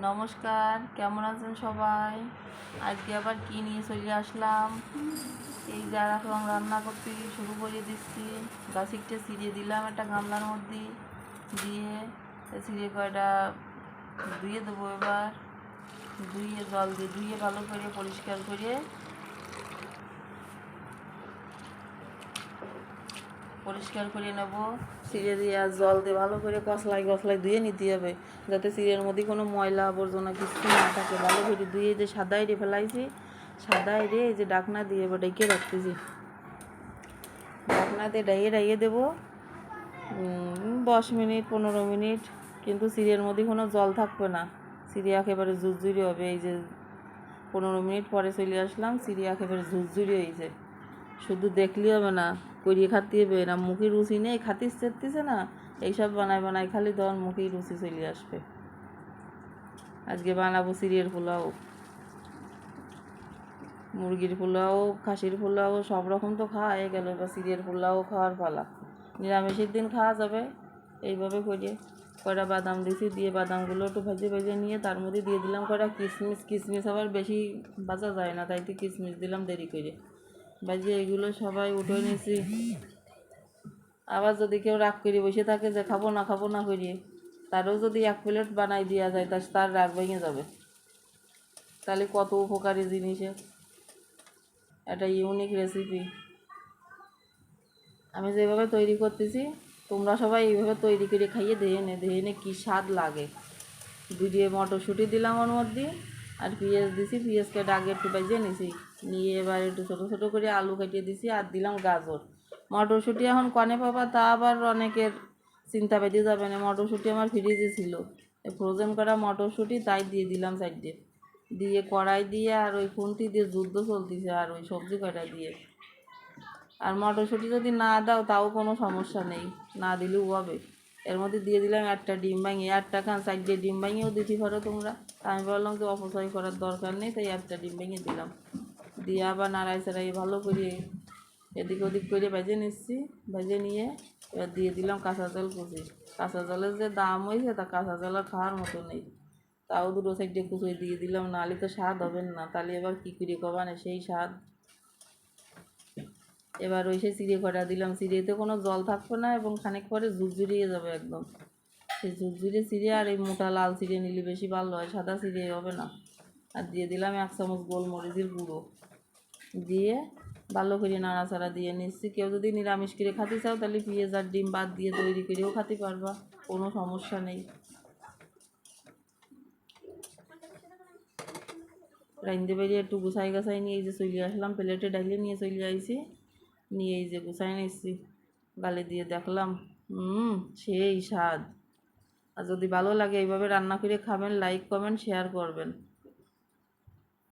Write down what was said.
নমস্কার, কেমন আছেন সবাই? আজকে আবার কি নিয়ে চলে আসলাম। এই যারা এখন রান্না করতে শুরু করে দিচ্ছি। গাছিকটা ছিঁড়ে দিলাম একটা গামলার মধ্যে দিয়ে, ছিঁড়ে কয়টা ধুয়ে দেবো। এবার ধুয়ে জল দিয়ে ধুয়ে ভালো করে পরিষ্কার করে নেব। চিড়ে দিয়ে আর জল দিয়ে ভালো করে কসলাই ধুয়ে নিতে হবে, যাতে চিড়ের মধ্যে কোনো ময়লা আবর্জনা কিছু না থাকে। ভালো করে ধুয়ে যে সাদা এড়ে ফেলাইছি, সাদা এড়ে এই যে ডাকনা দিয়ে এবার ডেকে রাখতেছি। ডাকনা দিয়ে ডাইয়ে দেবো 10 মিনিট 15 মিনিট। কিন্তু চিড়ের মধ্যে কোনো জল থাকবে না, চিড়ে একেবারে ঝুরঝুরি হবে। এই যে 15 মিনিট পরে চলে আসলাম, চিড়ে একেবারে ঝুরঝুরি হয়েছে। শুধু দেখলে হবে না, করিয়ে খাতে হবে না। মুখে রুচি নেই, খাতিস চেতেছে না, এইসব বানাই খালি তখন মুখেই রুচি চলে আসবে। আজকে বানাবো চিড়ের পোলাও, মুরগির পোলাও, খাসির পোলাও, সব রকম তো খাওয়া হয়ে গেল। এবার চিড়ের পোলাও খাওয়ার পালা। নিরামিষের দিন খাওয়া যাবে এইভাবে করে। কয়টা বাদাম দিছি, দিয়ে বাদামগুলো একটু ভেজে নিয়ে তার মধ্যে দিয়ে দিলাম কয়টা কিশমিশ আবার বেশি ভাজা যায় না, তাইতে কিশমিশ দিলাম দেরি করে ভাজিয়ে। এইগুলো সবাই উঠে নিয়েছি। আবার যদি কেউ রাগ করে বসে থাকে যে খাবো না করিয়ে, তারও যদি 1 প্লেট বানাই দেওয়া যায়, তার রাগ ভেঙে যাবে। তাহলে কত উপকারী জিনিসের একটা ইউনিক রেসিপি আমি যেভাবে তৈরি করতেছি, তোমরা সবাই এইভাবে তৈরি করে খাইয়ে দেহে নে কী স্বাদ লাগে। দিয়ে মটরশুঁটি দিলাম ওর মধ্যে, আর পেঁয়াজ দিছি। পেঁয়াজ কেটে আগে একটু ভেজে নিছি, নিয়ে এবার একটু ছোটো ছোটো করে আলু কেটে দিছি, আর দিলাম গাজর। মটরশুঁটি এখন কনে পাবা তা আবার অনেকের চিন্তা বেঁধে যাবে না। মটরশুঁটি আমার ফ্রিজে ছিল, ফ্রোজেন করা মটরশুঁটি, তাই দিয়ে দিলাম সাইডে। দিয়ে কড়াই দিয়ে আর ওই খুন্তি দিয়ে যুদ্ধ চলতেছে, আর ওই সবজি কটা দিয়ে। আর মটরশুঁটি যদি না দাও তাও কোনো সমস্যা নেই, না দিলেও হবে। এর মধ্যে দিয়ে দিলাম একটা ডিম ভাঙিয়ে, একটা সাইড দিয়ে ডিম ভাঙিয়েও দিতে পারো তোমরা। আমি বললাম যে অপচয় করার দরকার নেই, তাই একটা ডিম ভেঙে দিলাম। দিয়ে আবার নাড়াই চাড়াই ভালো করে এদিক ওদিক করে ভেজে নিচ্ছি। ভেজে নিয়ে এবার দিয়ে দিলাম কাঁচা জল কুচি। কাঁচা জলের যে দাম হয়েছে, তা কাঁচা জল আর খাওয়ার মতো নেই, তাও দুটো সাইডে কুচি দিয়ে দিলাম। নাহলে তো স্বাদ হবে না, তাহলে এবার কী করে কবানে সেই স্বাদ। এবার ওই সে চিড়ে কটা দিলাম, চিড়েতে কোনো জল থাকবে না এবং খানিক পরে ঝুরঝুরিয়ে যাবে একদম। সেই ঝুরঝুরে চিড়ে আর এই মোটা লাল চিড়ে নিলে বেশি ভালো হয়, সাদা চিড়ে হবে না। আর দিয়ে দিলাম 1 চামচ গোলমরিচের গুঁড়ো, দিয়ে ভালো করে নাড়াচাড়া দিয়ে নিচ্ছি। কেউ যদি নিরামিষ করে খাতে চাও, তাহলে পেঁয়াজ আর ডিম বাদ দিয়ে তৈরি করেও খেতে পারবা, কোনো সমস্যা নেই। রাইন্দে বেরিয়ে একটু গুছাই নিয়ে এই যে চলে আসলাম, প্লেটে ডালিয়ে নিয়ে চলে আইছি। নিয়ে এই যে গুছাই নিচ্ছি, গালে দিয়ে দেখলাম সেই স্বাদ। আর যদি ভালো লাগে এইভাবে রান্না করে খাবেন, লাইক কমেন্ট শেয়ার করবেন।